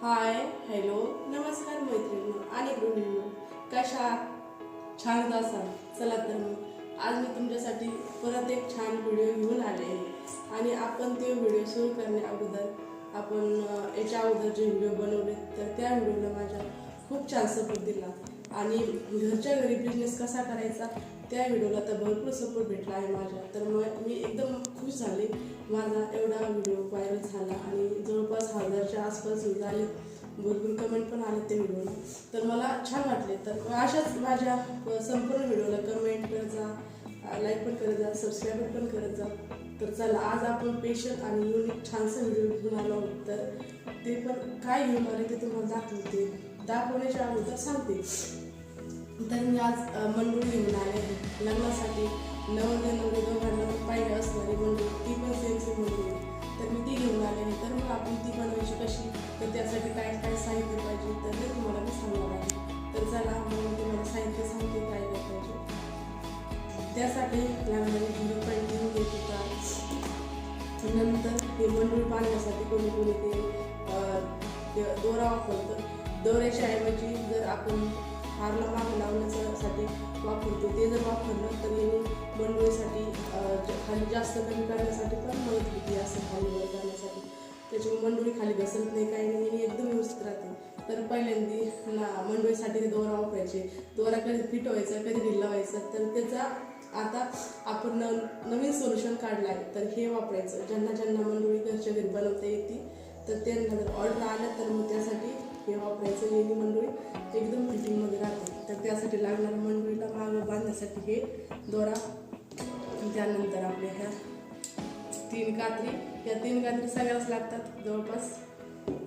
हाय, hello, नमस्कार मैत्रिणी आणि गृहिणींनो, कशा छान असाल. चला तर मग आज मी तुमच्यासाठी परत एक छान व्हिडिओ घेऊन आले आहे. आणि आपण ते व्हिडिओ सुरू करण्या अगोदर आपण याच्या अगोदर जे व्हिडिओ बनवले तर त्या व्हिडिओला माझ्या खूप छान सपोर्ट दिला आणि घरच्या घरी बिझनेस कसा करायचा त्या व्हिडिओला तर भरपूर सपोर्ट भेटला आहे माझ्या. तर मग मी एकदम खुश झाले. माझा एवढा व्हिडिओ व्हायरल झाला आणि जवळपास 1000च्या आसपास झाले. भरपूर कमेंट पण आले त्या व्हिडिओला, तर मला छान वाटले. तर अशाच माझ्या संपूर्ण व्हिडिओला कमेंट करत जा, लाईक पण करत जा, सबस्क्राईब पण करत जा. तर चला आज आपण स्पेशल आणि युनिक छानसं व्हिडिओ घेऊन आलो आहोत. तर ते पण काय घेऊन आले ते तुम्हाला दाखवण्याच्या अगोदर सांगते. तर मी आज मंडळी घेऊन आले आहे लग्नासाठी. नवरदेव नवरी दोघांना पाहिजे असणारी मंडळी, ती पण सेम मंडळी. तर मी ती घेऊन आले आहे. तर मग आपण ती बनवायची कशी, तर त्यासाठी काय काय साहित्य पाहिजे तर ते तुम्हाला मी सांगणार आहे. तर चला मग मी तुम्हाला साहित्य सांगते काय काय पाहिजे. त्यासाठी लागणारे झिरो पेंटिंग घेत होता. नंतर हे मंडळी बांधण्यासाठी कोणी कोणी ते दोरा वापरतं. दोऱ्याच्या ऐवजी जर आपण हारला माग लावण्यासाठी वापरतो ते जर वापरलं तर हे मंडळीसाठी खाली जास्त कमी करण्यासाठी पण मदत होती. असं खाली वर करण्यासाठी त्याच्यामुळे मंडळी खाली घसरत नाही, काही नाही, आणि एकदम व्यवस्थित राहते. तर पहिल्यांदा मंडळीसाठी ते दोरा वापरायचे. दोरा कधी फिट व्हायचा कधी ढिल्ला व्हायचा, तर त्याचा आता आपण नवीन सोल्युशन काढलं आहे. तर हे वापरायचं. ज्यांना मंडळी घरच्या घरी बनवता येते तर त्यांना जर ऑर्डर आलं तर मग त्यासाठी हे वापरायचं. येणी मंडळी एकदम फिटिंगमध्ये राहते. तर त्यासाठी लागणाऱ्या मंडळीला मागं बांधण्यासाठी हे दोरा. त्यानंतर आपल्या ह्या 3 कात्री, या 3 कात्री सगळ्याच लागतात जवळपास.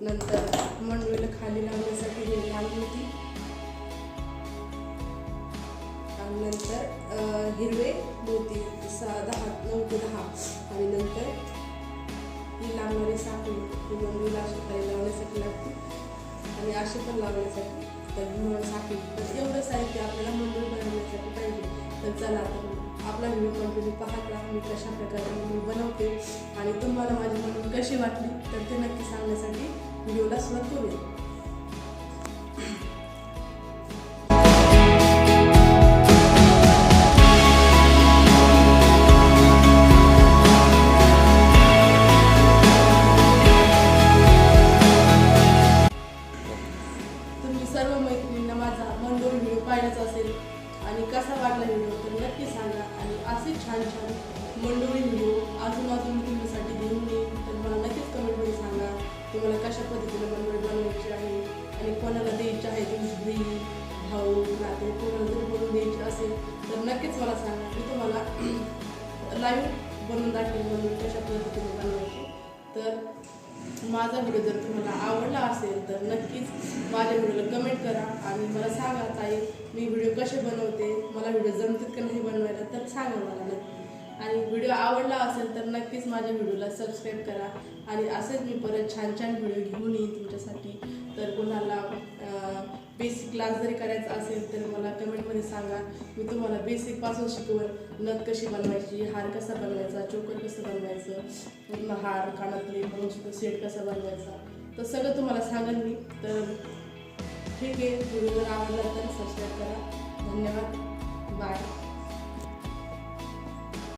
नंतर मंडळीला खाली लावण्यासाठी हे लाल मोती, आणि नंतर हिरवे मोती 9 ते 10, आणि नंतर ही लागणारी साखळी ही मंडळीला अशी खाली लावण्यासाठी लागते आणि अशी पण लावण्यासाठी. तर साखळी, तर एवढं साहित्य आपल्याला मंडळी बनवण्यासाठी पाहिजे. तर चला तर आपला व्हिडिओ कंटिन्यू पाहत राहा. मी कशा प्रकारे मंडळी बनवते आणि तुम्हाला माझी मंडळी कशी वाटली तर ते नक्की सांगण्यासाठी व्हिडिओला सुरुवात करूया. सर्व मैत्रिणींना माझा मंडळी व्हिडिओ पाहिलाच असेल आणि कसा वाटला व्हिडिओ तर नक्की सांगा. आणि असे छान छान मंडळी व्हिडिओ अजून तुमच्यासाठी घेऊन येईल. तर मला नक्कीच कमेंटमध्ये सांगा तुम्हाला कशा पद्धतीने मंडळी बनवायची आहे आणि कोणाला द्यायची आहे, तुमची बहीण भाऊ नाते कोणाला जरी बनवून द्यायची असेल तर नक्कीच मला सांगा. मी तुम्हाला लाईव्ह बनवून दाखवेल मंडळी कशा पद्धतीने बनवायची. तर माझा व्हिडिओ जर तुम्हाला आवडला असेल तर नक्कीच माझ्या व्हिडिओला कमेंट करा आणि मला सांगा ताई मी व्हिडिओ कसे बनवते, मला व्हिडिओ जमतात का नाही बनवायला तर सांगा मला नक्की. आणि व्हिडिओ आवडला असेल तर नक्कीच माझ्या व्हिडिओला सबस्क्राईब करा. आणि असेच मी परत छान छान व्हिडिओ घेऊन येईन तुमच्यासाठी. तर कोणाला बेसिक क्लास जरी करायचा असेल तर मला कमेंटमध्ये सांगा. मी तुम्हाला बेसिकपासून शिकवेन. नथ कशी बनवायची, हार कसा बनवायचा, चोकर कसं बनवायचं, हार कानातले मंगळसूत्र सेट कसा बनवायचा, तर सगळं तुम्हाला सांगेन मी. तर ठीक आहे, व्हिडिओ जर आवडला तर सबस्क्राईब करा. धन्यवाद, बाय.